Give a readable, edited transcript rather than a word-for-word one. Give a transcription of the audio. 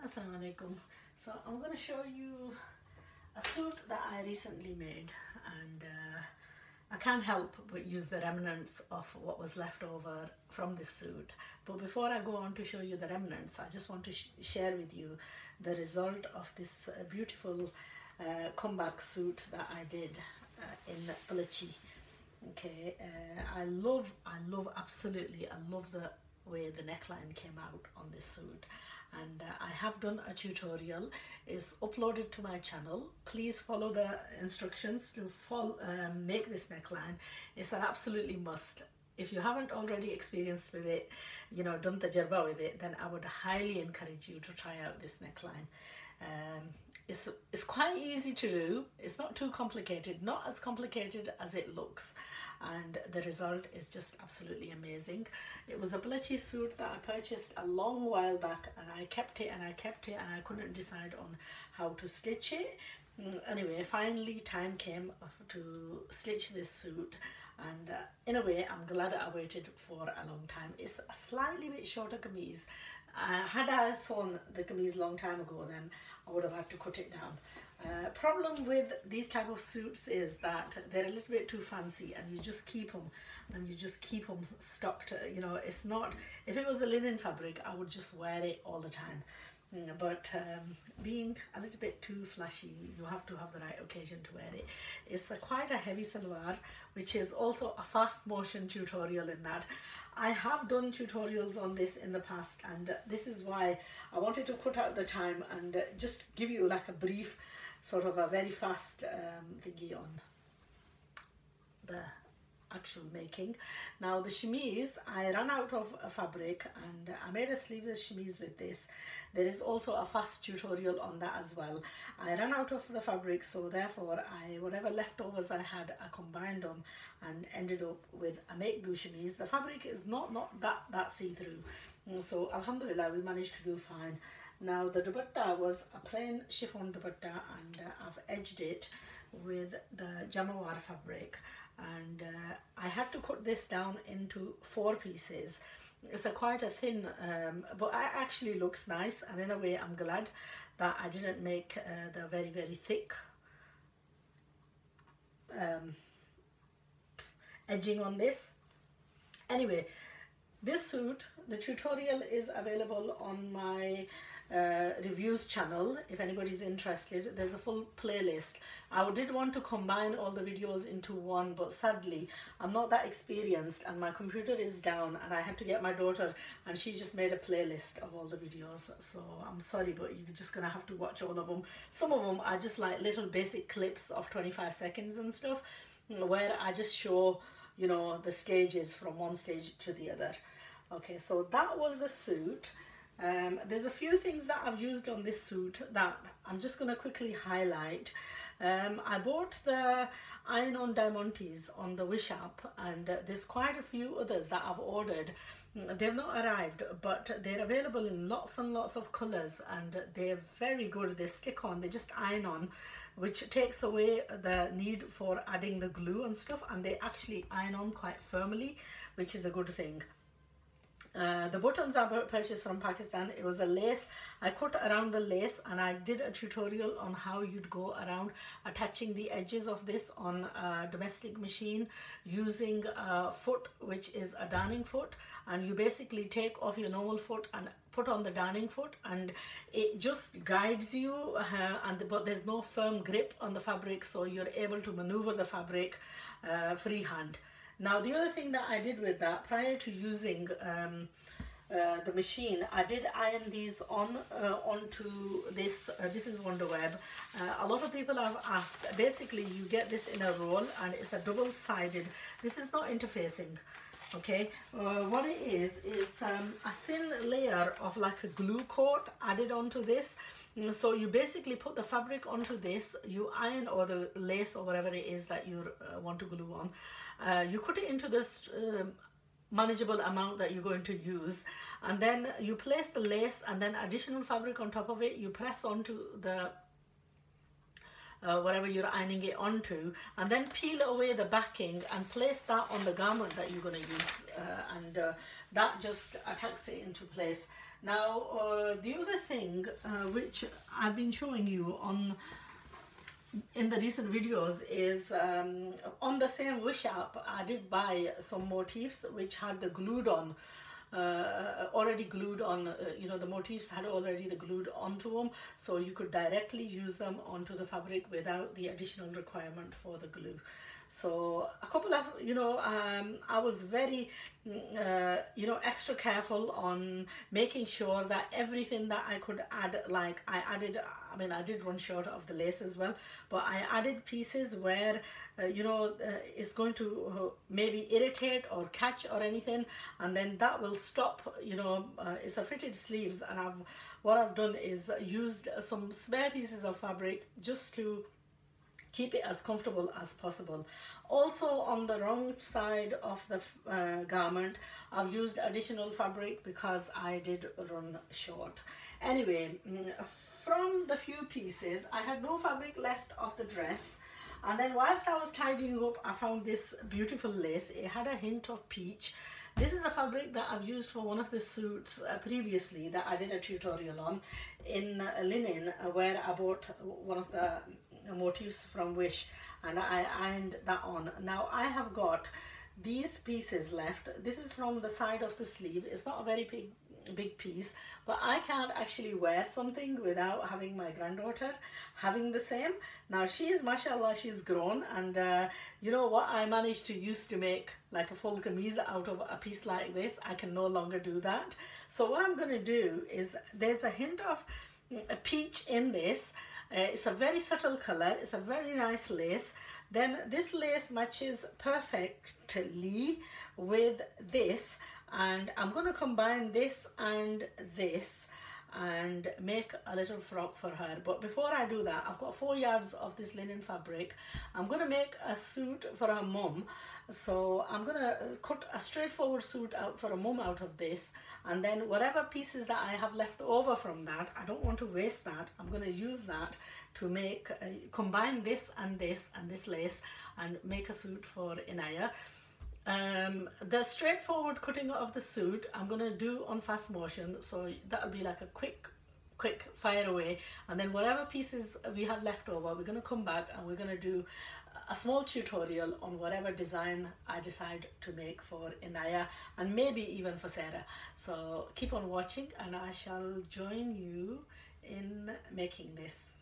Assalamu alaikum. So I'm going to show you a suit that I recently made, and I can't help but use the remnants of what was left over from this suit. But before I go on to show you the remnants, I just want to share with you the result of this beautiful comeback suit that I did in Balachi. Okay, I love absolutely, I love the way the neckline came out on this suit, and I have done a tutorial. It's uploaded to my channel. Please follow the instructions to make this neckline. It's an absolutely must. If you haven't already experienced with it, you know, done tajarba with it, then I would highly encourage you to try out this neckline. It's quite easy to do. It's not too complicated, not as complicated as it looks, and the result is just absolutely amazing. It was a Balachi suit that I purchased a long while back, and I kept it and I kept it, and I couldn't decide on how to stitch it. Anyway, finally time came to stitch this suit, and in a way I'm glad I waited for a long time. It's a slightly bit shorter kameez. Had I sewn the kameez long time ago, then I would have had to cut it down. Problem with these type of suits is that they're a little bit too fancy, and you just keep them stocked. You know, it's not, if it was a linen fabric, I would just wear it all the time. But being a little bit too flashy, you have to have the right occasion to wear it. It's quite a heavy salwar, which is also a fast motion tutorial in that. I have done tutorials on this in the past, and this is why I wanted to cut out the time and just give you like a brief, sort of a very fast thingy on the actual making. Now the chemise, I ran out of fabric, and I made a sleeveless chemise with this. There is also a fast tutorial on that as well. I ran out of the fabric, so therefore whatever leftovers I had, I combined them and ended up with a make-do chemise. The fabric is not that see-through, so alhamdulillah we managed to do fine. Now the dupatta was a plain chiffon dupatta, and I've edged it with the jamawar fabric, and I had to cut this down into 4 pieces. It's quite a thin, but it actually looks nice, and in a way I'm glad that I didn't make the very thick edging on this. Anyway, this suit, the tutorial is available on my reviews channel. If anybody's interested, there's a full playlist. I did want to combine all the videos into one, but sadly I'm not that experienced and my computer is down, and I had to get my daughter, and she just made a playlist of all the videos. So I'm sorry, but you're just gonna have to watch all of them. Some of them are just like little basic clips of 25 seconds and stuff, where I just show, you know, the stages from one stage to the other. Okay, so that was the suit. There's a few things that I've used on this suit that I'm just going to quickly highlight. I bought the iron-on diamantes on the Wish app, and there's quite a few others that I've ordered. They've not arrived, but they're available in lots and lots of colours, and they're very good. They stick on, they just iron on, which takes away the need for adding the glue and stuff, and they actually iron on quite firmly, which is a good thing. The buttons I purchased from Pakistan. It was a lace. I cut around the lace, and I did a tutorial on how you'd go around attaching the edges of this on a domestic machine using a foot, which is a darning foot, and you basically take off your normal foot and put on the darning foot, and it just guides you, but there's no firm grip on the fabric, so you're able to maneuver the fabric freehand. Now the other thing that I did with that, prior to using the machine, I did iron these onto this. This is Wonder Web. A lot of people have asked. Basically, you get this in a roll, and it's a double-sided. This is not interfacing. Okay, what it is a thin layer of like a glue coat added onto this. So you basically put the fabric onto this, you iron, or the lace or whatever it is that you want to glue on. You cut it into this manageable amount that you're going to use, and then you place the lace and then additional fabric on top of it. You press onto the whatever you're ironing it onto, and then peel away the backing and place that on the garment that you're going to use, and that just attacks it into place. Now the other thing which I've been showing you in the recent videos is on the same Wish app I did buy some motifs which had the glued on already glued on, you know, the motifs had already the glued onto them, so you could directly use them onto the fabric without the additional requirement for the glue. So a couple of, you know, I was very, you know, extra careful on making sure that everything that I could add, like I added, I mean, I did run short of the lace as well, but I added pieces where, you know, it's going to maybe irritate or catch or anything, and then that will stop, you know, it's a fitted sleeves, and what I've done is used some spare pieces of fabric just to keep it as comfortable as possible. Also on the wrong side of the garment, I've used additional fabric because I did run short. Anyway, from the few pieces, I had no fabric left of the dress, and then whilst I was tidying up, I found this beautiful lace. It had a hint of peach. This is a fabric that I've used for one of the suits previously that I did a tutorial on in linen, where I bought one of the motifs from Wish and I ironed that on. Now I have got these pieces left. This is from the side of the sleeve. It's not a very big piece, but I can't actually wear something without having my granddaughter having the same. Now she's, mashallah, she's grown, and you know what, I managed to used to make like a full kameez out of a piece like this. I can no longer do that. So what I'm going to do is, there's a hint of a peach in this. It's a very subtle color. It's a very nice lace. Then this lace matches perfectly with this, and I'm going to combine this and this and make a little frock for her. But before I do that, I've got 4 yards of this linen fabric. I'm going to make a suit for her mum. So I'm going to cut a straightforward suit out for a mum out of this, and then whatever pieces that I have left over from that, I don't want to waste that. I'm going to use that to make combine this and this lace and make a suit for Innaya. The straightforward cutting of the suit I'm going to do on fast motion, so that'll be like a quick fire away, and then whatever pieces we have left over, we're going to come back and we're going to do a small tutorial on whatever design I decide to make for Innaya, and maybe even for Sarah. So keep on watching and I shall join you in making this.